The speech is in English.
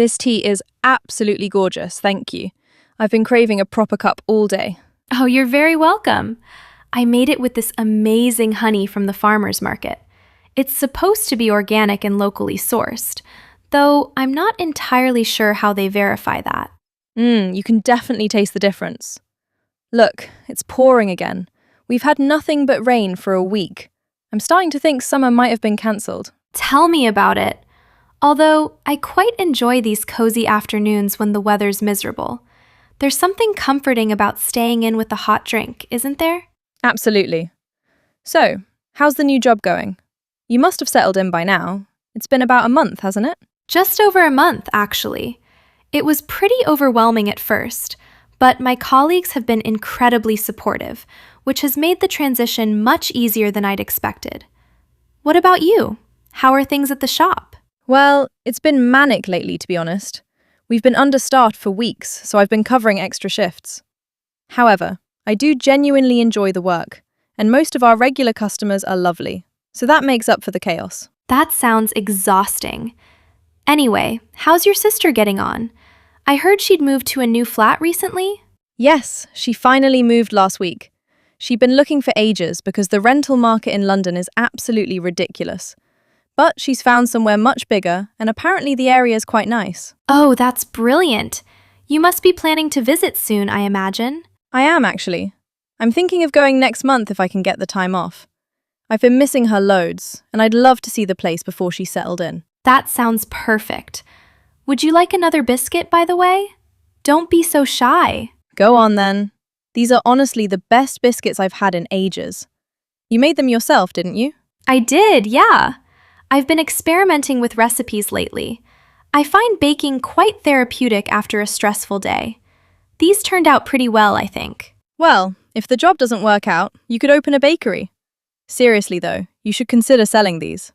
This tea is absolutely gorgeous, thank you. I've been craving a proper cup all day. Oh, you're very welcome. I made it with this amazing honey from the farmer's market. It's supposed to be organic and locally sourced, though I'm not entirely sure how they verify that. You can definitely taste the difference. Look, it's pouring again. We've had nothing but rain for a week. I'm starting to think summer might have been cancelled. Tell me about it. Although I quite enjoy these cozy afternoons when the weather's miserable. There's something comforting about staying in with a hot drink, isn't there? Absolutely. So, how's the new job going? You must have settled in by now. It's been about a month, hasn't it? Just over a month, actually. It was pretty overwhelming at first, but my colleagues have been incredibly supportive, which has made the transition much easier than I'd expected. What about you? How are things at the shop? Well, it's been manic lately, to be honest. We've been understaffed for weeks, so I've been covering extra shifts. However, I do genuinely enjoy the work, and most of our regular customers are lovely, so that makes up for the chaos. That sounds exhausting. Anyway, how's your sister getting on? I heard she'd moved to a new flat recently. Yes, she finally moved last week. She'd been looking for ages because the rental market in London is absolutely ridiculous. But she's found somewhere much bigger, and apparently the area is quite nice. Oh, that's brilliant. You must be planning to visit soon, I imagine. I am, actually. I'm thinking of going next month if I can get the time off. I've been missing her loads, and I'd love to see the place before she settled in. That sounds perfect. Would you like another biscuit, by the way? Don't be so shy. Go on, then. These are honestly the best biscuits I've had in ages. You made them yourself, didn't you? I did, yeah. I've been experimenting with recipes lately. I find baking quite therapeutic after a stressful day. These turned out pretty well, I think. Well, if the job doesn't work out, you could open a bakery. Seriously though, you should consider selling these.